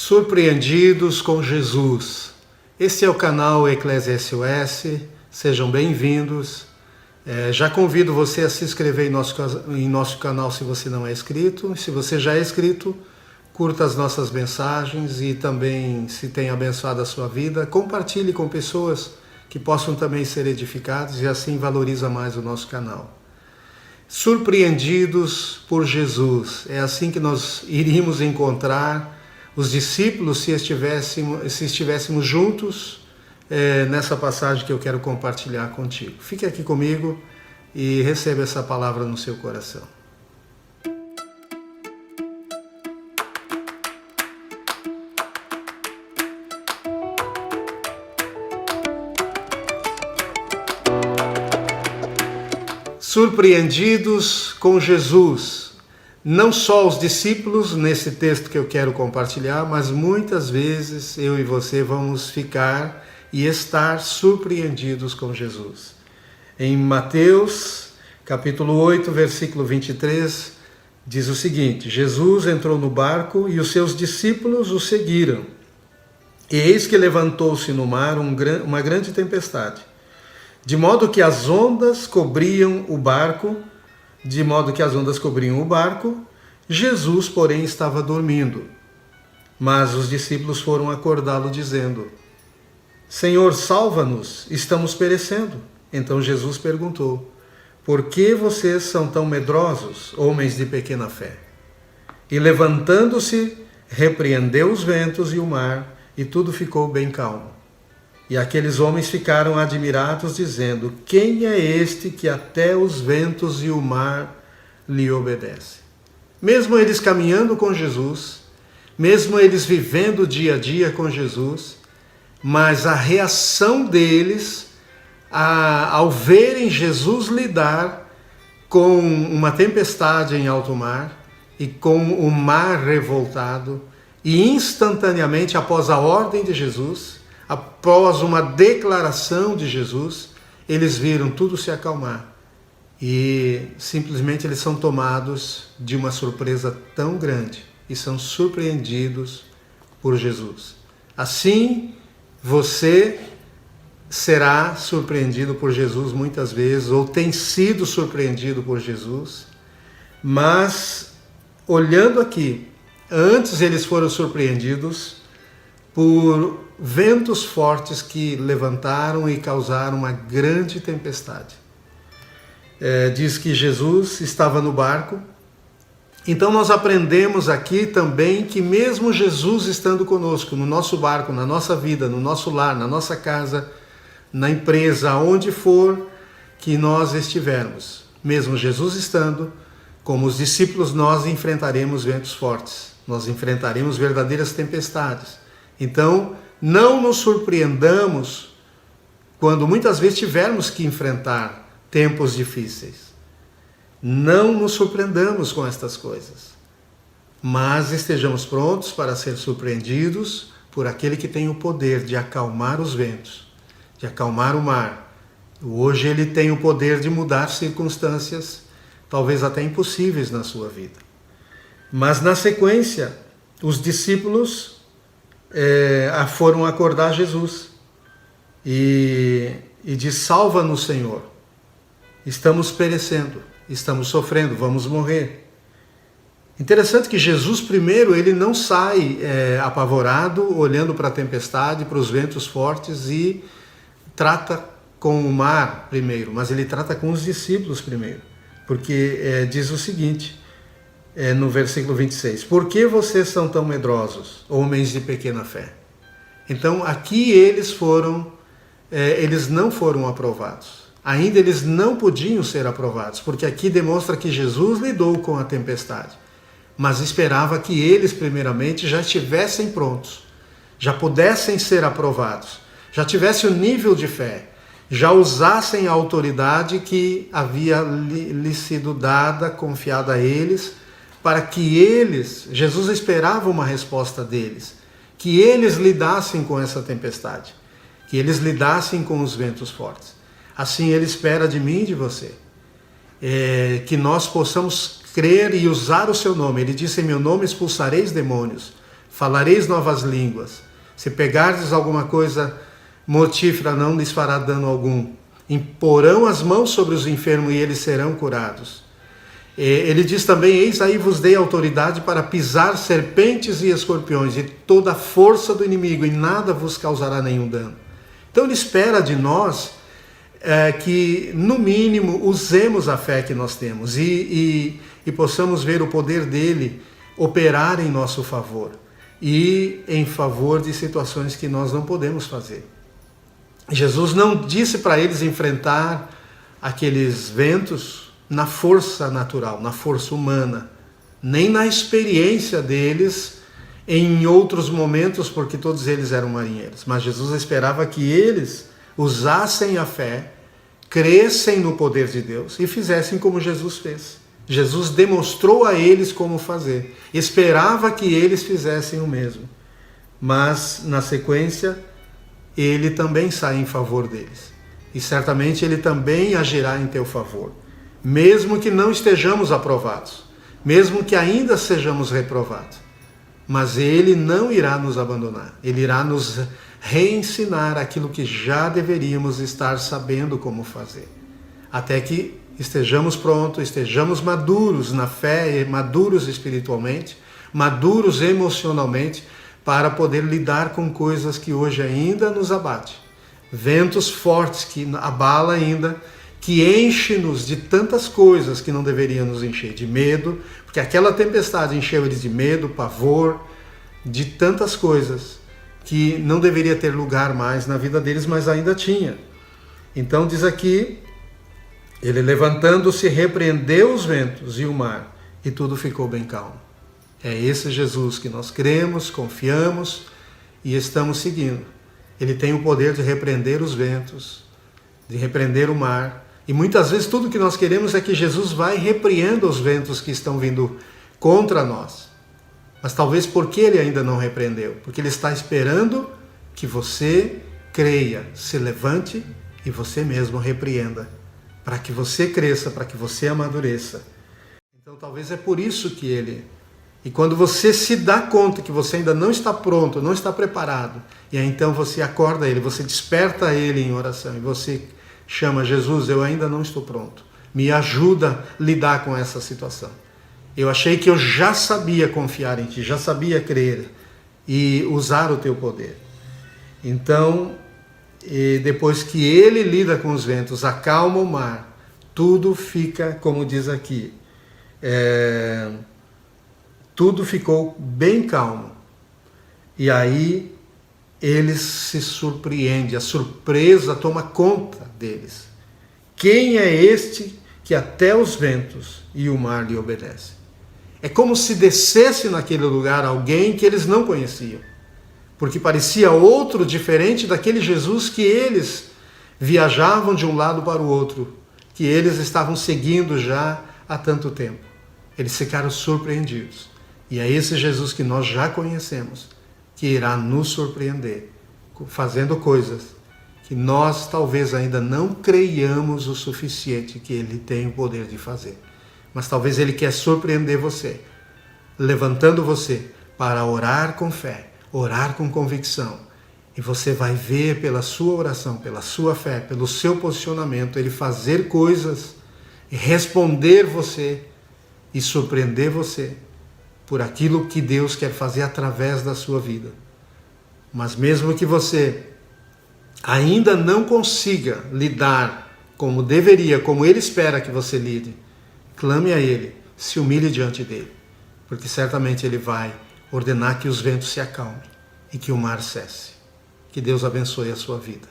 Surpreendidos com Jesus. Este é o canal Eclésia SOS, sejam bem-vindos. Já convido você a se inscrever em nosso canal se você não é inscrito. Se você já é inscrito, curta as nossas mensagens e também, se tem abençoado a sua vida, compartilhe com pessoas que possam também ser edificadas e assim valoriza mais o nosso canal. Surpreendidos por Jesus, é assim que nós iríamos encontrar os discípulos se estivéssemos juntos nessa passagem que eu quero compartilhar contigo. Fique aqui comigo e receba essa palavra no seu coração. Surpreendidos com Jesus. Não só os discípulos, nesse texto que eu quero compartilhar, mas muitas vezes eu e você vamos ficar e estar surpreendidos com Jesus. Em Mateus, capítulo 8, versículo 23, diz o seguinte: Jesus entrou no barco e os seus discípulos o seguiram. E eis que levantou-se no mar uma grande tempestade, de modo que as ondas cobriam o barco. Jesus, porém, estava dormindo. Mas os discípulos foram acordá-lo, dizendo: Senhor, salva-nos, estamos perecendo. Então Jesus perguntou: Por que vocês são tão medrosos, homens de pequena fé? E levantando-se, repreendeu os ventos e o mar, e tudo ficou bem calmo. E aqueles homens ficaram admirados, dizendo: Quem é este que até os ventos e o mar lhe obedecem? Mesmo eles caminhando com Jesus, mesmo eles vivendo dia a dia com Jesus, mas a reação deles ao verem Jesus lidar com uma tempestade em alto mar e com o mar revoltado, e instantaneamente após a ordem de Jesus, após uma declaração de Jesus, eles viram tudo se acalmar e simplesmente eles são tomados de uma surpresa tão grande e são surpreendidos por Jesus. Assim, você será surpreendido por Jesus muitas vezes, ou tem sido surpreendido por Jesus, mas olhando aqui, antes eles foram surpreendidos por ventos fortes que levantaram e causaram uma grande tempestade. Diz que Jesus estava no barco. Então nós aprendemos aqui também que mesmo Jesus estando conosco, no nosso barco, na nossa vida, no nosso lar, na nossa casa, na empresa, onde for que nós estivermos, mesmo Jesus estando, como os discípulos, nós enfrentaremos ventos fortes, nós enfrentaremos verdadeiras tempestades. Então, não nos surpreendamos quando muitas vezes tivermos que enfrentar tempos difíceis. Não nos surpreendamos com estas coisas, mas estejamos prontos para ser surpreendidos por aquele que tem o poder de acalmar os ventos, de acalmar o mar. Hoje ele tem o poder de mudar circunstâncias, talvez até impossíveis na sua vida. Mas na sequência, os discípulos foram acordar Jesus e diz: salva-nos, Senhor, estamos perecendo, estamos sofrendo, vamos morrer. Interessante que Jesus primeiro, ele não sai apavorado, olhando para a tempestade, para os ventos fortes e trata com o mar primeiro, mas ele trata com os discípulos primeiro, porque diz o seguinte, no versículo 26, por que vocês são tão medrosos, homens de pequena fé? Então aqui eles não foram aprovados, ainda eles não podiam ser aprovados, porque aqui demonstra que Jesus lidou com a tempestade, mas esperava que eles primeiramente já estivessem prontos, já pudessem ser aprovados, já tivessem o nível de fé, já usassem a autoridade que havia lhe sido dada, confiada a eles, para que eles, Jesus esperava uma resposta deles, que eles lidassem com essa tempestade, que eles lidassem com os ventos fortes. Assim Ele espera de mim e de você, que nós possamos crer e usar o seu nome. Ele disse: em meu nome expulsareis demônios, falareis novas línguas, se pegardes alguma coisa mortífera não lhes fará dano algum, imporão as mãos sobre os enfermos e eles serão curados. Ele diz também, eis aí vos dei autoridade para pisar serpentes e escorpiões e toda a força do inimigo e nada vos causará nenhum dano. Então ele espera de nós que, no mínimo, usemos a fé que nós temos e possamos ver o poder dele operar em nosso favor e em favor de situações que nós não podemos fazer. Jesus não disse para eles enfrentar aqueles ventos na força natural, na força humana, nem na experiência deles em outros momentos, porque todos eles eram marinheiros. Mas Jesus esperava que eles usassem a fé, crescem no poder de Deus e fizessem como Jesus fez. Jesus demonstrou a eles como fazer, esperava que eles fizessem o mesmo. Mas, na sequência, ele também sai em favor deles. E certamente ele também agirá em teu favor. Mesmo que não estejamos aprovados, mesmo que ainda sejamos reprovados, mas ele não irá nos abandonar, ele irá nos reensinar aquilo que já deveríamos estar sabendo como fazer, até que estejamos prontos, estejamos maduros na fé, maduros espiritualmente, maduros emocionalmente, para poder lidar com coisas que hoje ainda nos abatem, ventos fortes que abalam ainda, que enche-nos de tantas coisas que não deveriam nos encher, de medo, porque aquela tempestade encheu eles de medo, pavor, de tantas coisas que não deveria ter lugar mais na vida deles, mas ainda tinha. Então diz aqui, ele levantando-se repreendeu os ventos e o mar, e tudo ficou bem calmo. É esse Jesus que nós cremos, confiamos e estamos seguindo. Ele tem o poder de repreender os ventos, de repreender o mar, e muitas vezes tudo que nós queremos é que Jesus vai e repreenda os ventos que estão vindo contra nós. Mas talvez porque ele ainda não repreendeu, porque ele está esperando que você creia, se levante e você mesmo repreenda, para que você cresça, para que você amadureça. Então talvez é por isso que ele... E quando você se dá conta que você ainda não está pronto, não está preparado, e aí então você acorda ele, você desperta ele em oração, e você chama, Jesus, eu ainda não estou pronto, me ajuda a lidar com essa situação. Eu achei que eu já sabia confiar em ti, já sabia crer e usar o teu poder. Então, depois que ele lida com os ventos, acalma o mar, tudo fica, como diz aqui, tudo ficou bem calmo. E aí eles se surpreendem, a surpresa toma conta deles. Quem é este que até os ventos e o mar lhe obedecem? É como se descesse naquele lugar alguém que eles não conheciam, porque parecia outro, diferente daquele Jesus que eles viajavam de um lado para o outro, que eles estavam seguindo já há tanto tempo. Eles ficaram surpreendidos. E é esse Jesus que nós já conhecemos, que irá nos surpreender, fazendo coisas que nós talvez ainda não creiamos o suficiente que ele tem o poder de fazer. Mas talvez ele quer surpreender você, levantando você para orar com fé, orar com convicção. E você vai ver pela sua oração, pela sua fé, pelo seu posicionamento, ele fazer coisas, responder você e surpreender você por aquilo que Deus quer fazer através da sua vida. Mas mesmo que você ainda não consiga lidar como deveria, como ele espera que você lide, clame a ele, se humilhe diante dele, porque certamente ele vai ordenar que os ventos se acalmem e que o mar cesse. Que Deus abençoe a sua vida.